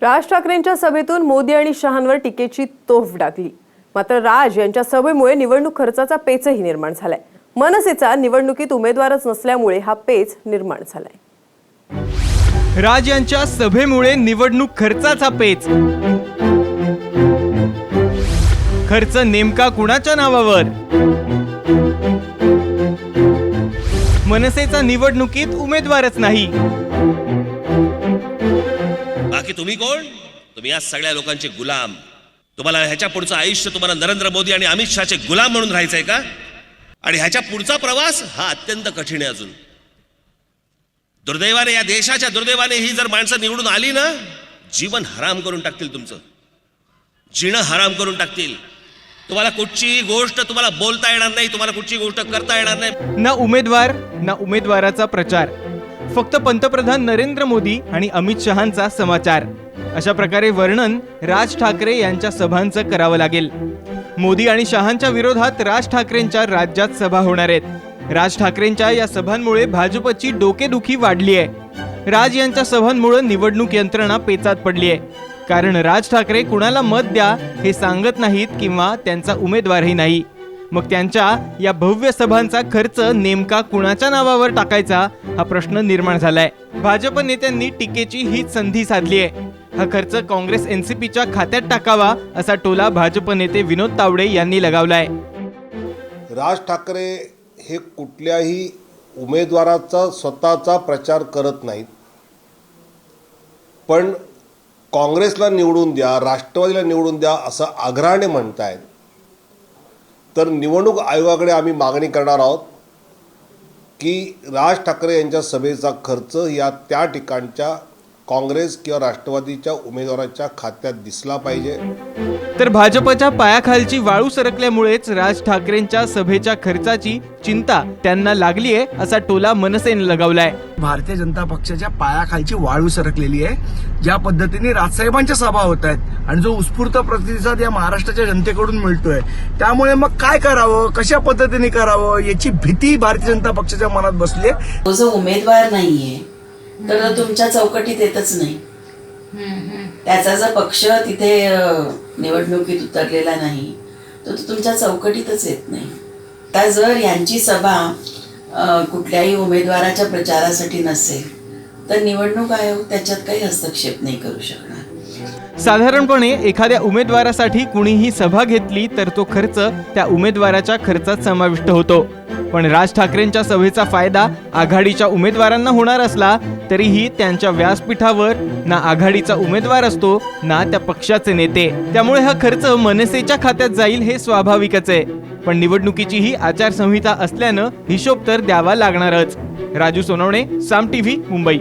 राज ठाकरेंच्या सभेतून मोदी आणि शहांवर टीकेची तोफ डागली। मात्र राज यांच्या सभेमुळे निवडणूक खर्चाचा पेचही निर्माण झालाय। मनसेचा निवडणुकीत उमेदवारच नसल्यामुळे हा पेच निर्माण झालाय। राज यांच्या सभेमुळे निवडणूक खर्चाचा पेच। खर्च नेमका कुणाच्या नावावर? मनसेचा निवडणुकीत उमेदवारच नाही। बाकी तुम्ही कोण? तुम्ही या सगळ्या लोकांचे गुलाम। तुम्हाला ह्याच्या पुढचं आयुष्य तुम्हाला नरेंद्र मोदी आणि अमित शहाचे गुलाम म्हणून राहायचंय का? आणि ह्याच्या पुढचा प्रवास हा अत्यंत कठीण आहे। अजून दुर्दैवाने, या देशाच्या दुर्दैवाने ही जर माणसं निवडून आली ना, जीवन हराम करून टाकतील, तुमचं जीणं हराम करून टाकतील। तुम्हाला कुठचीही गोष्ट तुम्हाला बोलता येणार नाही, तुम्हाला कुठची गोष्ट करता येणार नाही। ना उमेदवार ना उमेदवाराचा प्रचार, फक्त पंतप्रधान नरेंद्र मोदी आणि अमित शहांचा समाचार। अशा प्रकारे वर्णन राज ठाकरे यांच्या सभांचं करावं लागेल। मोदी आणि शहांच्या विरोधात राज ठाकरेंच्या राज्यात सभा होणार आहेत। राज ठाकरेंच्या या सभांमुळे भाजपची डोकेदुखी वाढली आहे। राज यांच्या सभांमुळे निवडणूक यंत्रणा पेचात पडली आहे, कारण राज ठाकरे कुणाला मत द्या हे सांगत नाहीत किंवा त्यांचा उमेदवारही नाही। मग त्यांच्या या भव्य सभांचा खर्च नेमका कुणाच्या नावावर टाकायचा हा प्रश्न निर्माण झालाय। भाजप नेत्यांनी टीकेची हीच संधी साधली आहे। हा खर्च काँग्रेस एनसीपीच्या खात्यात टाकावा असा टोला भाजप नेते विनोद तावडे यांनी लगावलाय। राज ठाकरे हे कुठल्याही उमेदवाराचा स्वतःचा प्रचार करत नाहीत, पण काँग्रेसला निवडून द्या, राष्ट्रवादीला निवडून द्या असं आग्रहाने म्हणतायत। तर निवडणूक आयोगाकडे आम्ही मागणी करणार आहोत की राज ठाकरे यांच्या सभेचा खर्च या त्या ठिकाणच्या काँग्रेस किंवा राष्ट्रवादीच्या उमेदवाराच्या खात्यात दिसला पाहिजे। तर भाजपच्या पायाखालची वाळू सरकल्यामुळेच राज ठाकरेंच्या सभेच्या खर्चाची चिंता त्यांना लागली आहे असा टोला मनसेने लगावलाय। भारतीय जनता पक्षाच्या पायाखालची वाळू सरकलेली आहे। ज्या पद्धतीने राजसाहेबांच्या सभा होत आहेत आणि जो उत्स्फूर्त प्रतिसाद या महाराष्ट्राच्या जनतेकडून मिळतोय, त्यामुळे मग काय करावं, कशा पद्धतीने करावं याची भीती भारतीय जनता पक्षाच्या मनात बसली आहे। तो जो उमेदवार नाहीये तर तुमच्या चौकटीत येतच नाही। त्याचा जर पक्ष तिथे निवडणुकीत उतरलेला नाही तर तो तुमच्या चौकटीतच येत नाही। आता जर यांची सभा कुठल्याही उमेदवाराच्या प्रचारासाठी नसेल तर निवडणूक आयोग त्याच्यात काही हस्तक्षेप नाही करू शकणार। साधारणपणे एखाद्या उमेदवारासाठी कुणीही सभा घेतली तर तो खर्च त्या उमेदवाराच्या खर्चात समाविष्ट होतो। पण राज ठाकरेंच्या सभेचा फायदा आघाडीच्या उमेदवारांना होणार असला तरीही त्यांच्या व्यासपीठावर ना आघाडीचा उमेदवार असतो ना त्या पक्षाचे नेते, त्यामुळे हा खर्च मनसेच्या खात्यात जाईल हे स्वाभाविकच आहे। पण निवडणुकीची ही आचारसंहिता असल्यानं हिशोब तर द्यावा लागणारच। राजू सोनवणे, साम टीव्ही, मुंबई।